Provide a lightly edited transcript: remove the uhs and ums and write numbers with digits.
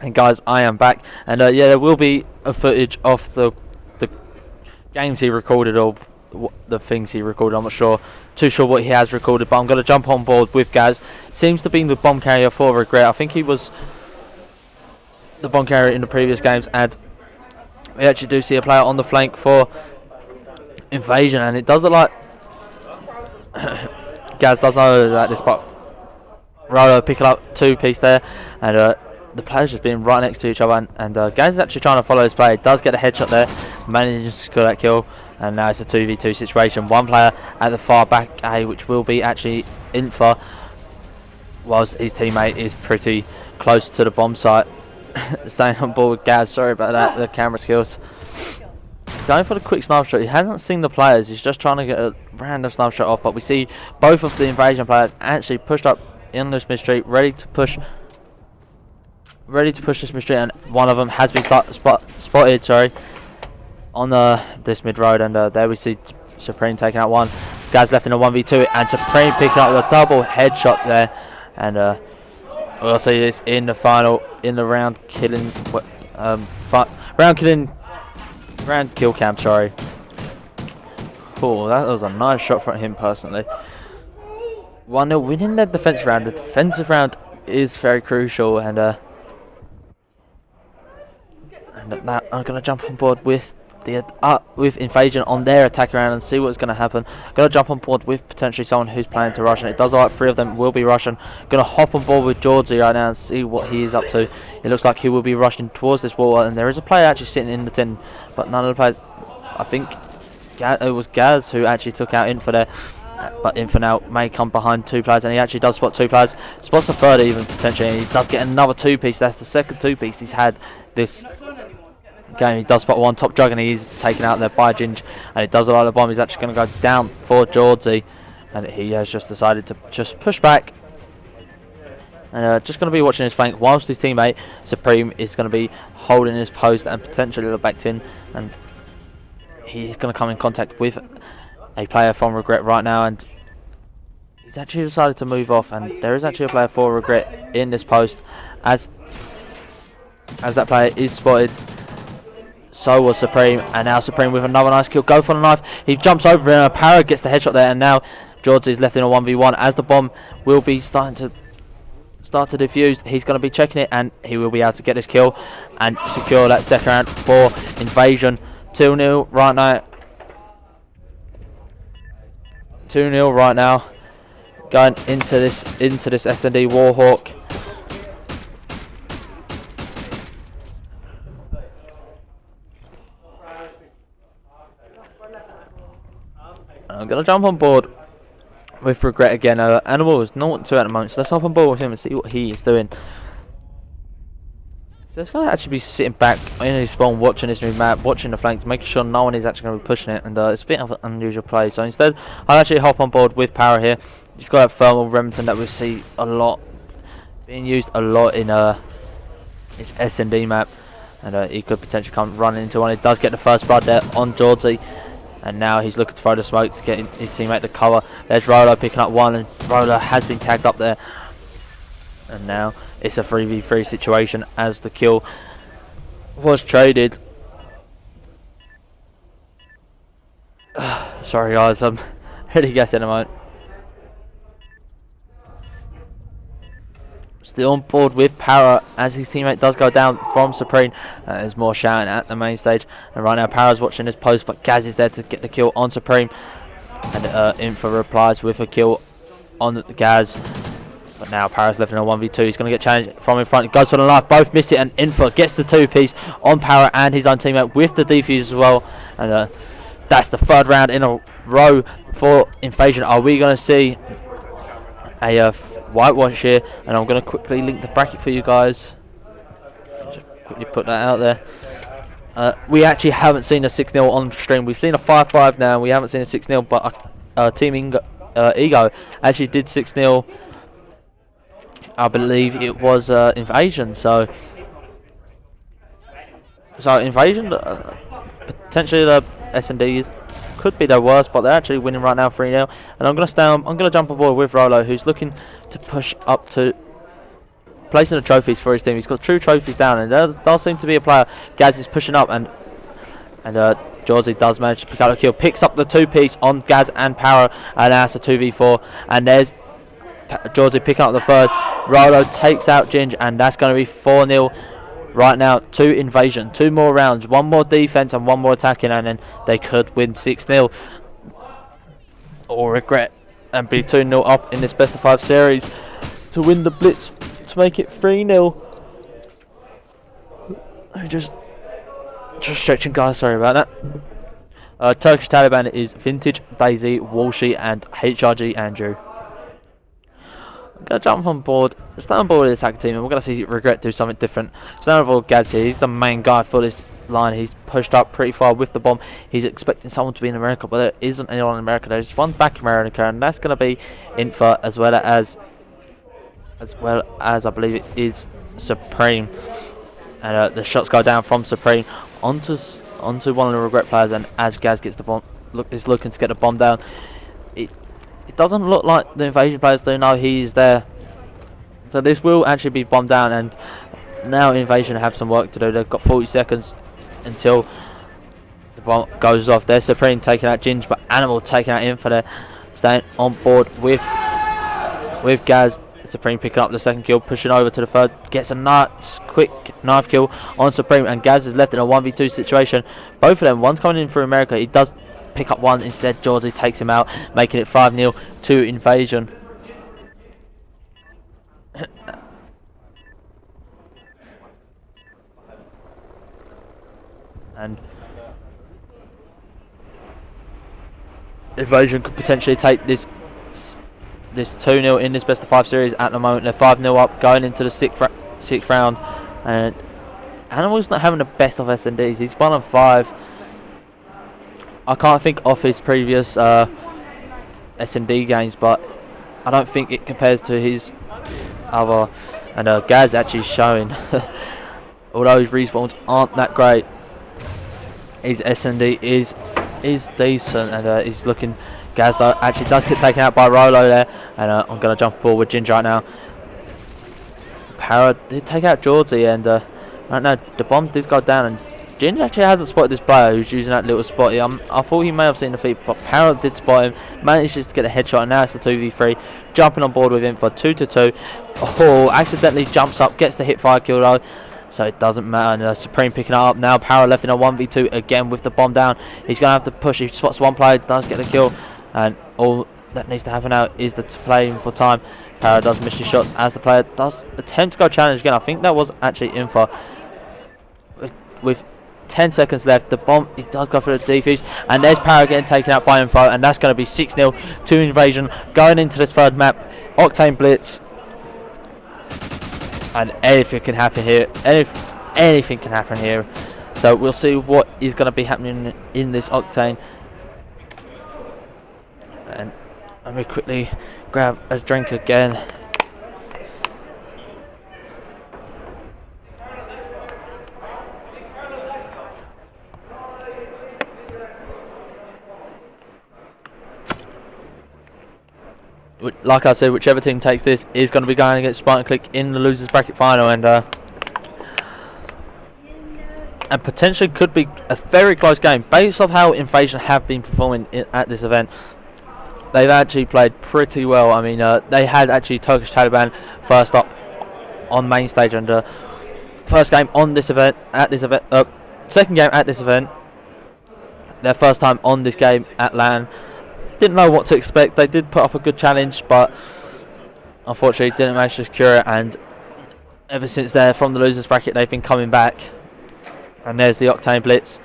And guys, I am back, and yeah, there will be a footage of the games he recorded, or the things he recorded. I'm not too sure what he has recorded, but I'm going to jump on board with Gaz. Seems to be the bomb carrier for Regret. I think he was the bomb carrier in the previous games, and we actually do see a player on the flank for InVasion, and it does look like Gaz does know that this spot. Rolo picking up two-piece there, and the players just being right next to each other, and Gaz is actually trying to follow his play. Does get a headshot there, manages to score that kill, and now it's a 2v2 situation. One player at the far back A, which will be actually Infa, whilst his teammate is pretty close to the bomb site. Staying on board with Gaz, sorry about that, the camera skills. Going for the quick sniper shot. He hasn't seen the players, he's just trying to get a random sniper shot off, but we see both of the InVasion players actually pushed up in this mid-street, ready to push this mid-street, and one of them has been spotted, sorry, on this mid-road, and there we see Supreme taking out one. Gaz left in a 1v2, and Supreme picking up the double headshot there, and we'll see this in the final, in the round killing, round kill cam, sorry. Cool, that was a nice shot from him personally. 1-0 winning the defensive round. The defensive round is very crucial, and now I'm gonna jump on board with the with InVasion on their attack round and see what's gonna happen. Gonna jump on board with potentially someone who's planning to rush, and it does look like 3 of them will be rushing. Gonna hop on board with Georgie right now and see what he is up to. It looks like he will be rushing towards this wall, and there is a player actually sitting in the tin, but none of the players. I think it was Gaz who actually took out Infa there. But Infa now may come behind 2 players, and he actually does spot 2 players. Spots a third even potentially, and he does get another 2-piece. That's the second 2-piece he's had this game. He does spot one top jug, and he's taken out there by Ginge, and it does look like the bomb is actually going to go down for Georgie, and he has just decided to just push back, and just going to be watching his flank whilst his teammate Supreme is going to be holding his post and potentially the back tin, and he's going to come in contact with a player from Regret right now, and he's actually decided to move off, and there is actually a player for Regret in this post as that player is spotted. So was Supreme, and now Supreme with another nice kill. Go for the knife, he jumps over and Para gets the headshot there, and now George is left in a 1v1 as the bomb will be starting to defuse. He's going to be checking it, and he will be able to get this kill and secure that second round for InVasion. 2-0 right now. 2-0 right now, going into this S&D Warhawk. I'm gonna jump on board with Regret again. Animal is 0-2 at the moment, so let's hop on board with him and see what he is doing. So it's gonna actually be sitting back in his spawn, watching this new map, watching the flanks, making sure no one is actually gonna be pushing it, and it's a bit of an unusual play. So instead, I'll actually hop on board with Power here. He's got that thermal Remington that we see a lot, being used a lot in his S&D map, and he could potentially come running into one. He does get the first blood there on Georgie, and now he's looking to throw the smoke to get his teammate to cover. There's Rolo picking up one, and Rolo has been tagged up there, and now it's a 3v3 situation as the kill was traded. Sorry guys, I'm really guessing a moment. Still on board with Para as his teammate does go down from Supreme. There's more shouting at the main stage, and right now Para's watching this post, but Gaz is there to get the kill on Supreme, and Infa replies with a kill on the Gaz. But now Para's left in a 1v2. He's going to get challenged from in front. He goes for the knife. Both miss it, and Infa gets the 2-piece on Para and his own teammate with the defuse as well. And that's the 3rd round in a row for InVasion. Are we going to see a whitewash here? And I'm going to quickly link the bracket for you guys. Just quickly put that out there. We actually haven't seen a 6-0 on stream. We've seen a 5-5 now. We haven't seen a 6-0, but Team Ego actually did 6-0. I believe it was InVasion, so InVasion potentially the S&Ds could be their worst, but they're actually winning right now 3-0. And I'm gonna jump on board with Rolo, who's looking to push up to placing the trophies for his team. He's got 2 trophies down, and there does seem to be a player. Gaz is pushing up, and Georgie does manage to pick up the kill. Picks up the 2-piece on Gaz and Para, and that's a 2v4. And there's Georgie picking up the 3rd. Rolo takes out Ginge, and that's going to be 4-0 right now to InVasion. 2 more rounds, 1 more defense and 1 more attacking, and then they could win 6-0 or regret and be 2-0 up in this best of 5 series to win the blitz to make it 3-0. Just stretching, guys, sorry about that. Turkish Taliban is Vintage, Daisy, Walshy and HRG Andrew. I'm going to jump on board, stay on board with the attack team, and we're going to see Regret do something different. So now Gaz here, he's the main guy for this line. He's pushed up pretty far with the bomb. He's expecting someone to be in America, but there isn't anyone in America. There's one back in America, and that's going to be Infa, as well as I believe it is Supreme. And the shots go down from Supreme onto one of the Regret players, and as Gaz gets the bomb, is looking to get the bomb down. It doesn't look like the InVasion players do know he's there, so this will actually be bombed down, and now InVasion have some work to do. They've got 40 seconds until the bomb goes off. There's Supreme taking out Ginge, but Animal taking out Infa there, staying on board with Gaz. Supreme picking up the 2nd kill, pushing over to the 3rd, gets a quick knife kill on Supreme, and Gaz is left in a 1v2 situation. Both of them, one's coming in for America. He does pick up one instead. Georgie takes him out, making it 5-0 to InVasion. And InVasion could potentially take this 2-0 in this best of 5 series. At the moment they're 5-0 up going into the 6th round, and Animal's not having the best of S&Ds. He's 1-5. I can't think of his previous S&D games, but I don't think it compares to his other. And Gaz actually showing, although his respawns aren't that great, his S&D is decent, and he's looking. Gaz though actually does get taken out by Rolo there, and I'm going to jump forward with Ginger right now. Para did take out Georgie, and right now the bomb did go down, and Ginger actually hasn't spotted this player who's using that little spot here. I thought he may have seen the feet, but Para did spot him, manages to get a headshot, and now it's the 2v3. Jumping on board with him for 2-2. Oh, accidentally jumps up, gets the hit fire kill though, so it doesn't matter. And Supreme picking it up now. Para left in a 1v2 again with the bomb down. He's going to have to push. He spots one player, does get the kill, and all that needs to happen now is to play him for time. Para does miss his shots as the player does attempt to go challenge again. I think that was actually Infa. With 10 seconds left, the bomb, he does go for the defuse, and there's Para getting taken out by Info, and that's going to be 6-0 to InVasion going into this 3rd map. Octane Blitz, and anything can happen here. Anything can happen here. So we'll see what is going to be happening in this Octane. And let me quickly grab a drink again. Like I said, whichever team takes this is going to be going against Spartan Click in the losers bracket final, and potentially could be a very close game based off how InVasion have been performing at this event. They've actually played pretty well. I mean, they had actually Turkish Taliban first up on main stage, and first game on this event, second game at this event, their first time on this game at LAN. Didn't know what to expect. They did put up a good challenge, but unfortunately didn't manage to secure it, and ever since there from the losers bracket they've been coming back. And there's the Octane Blitz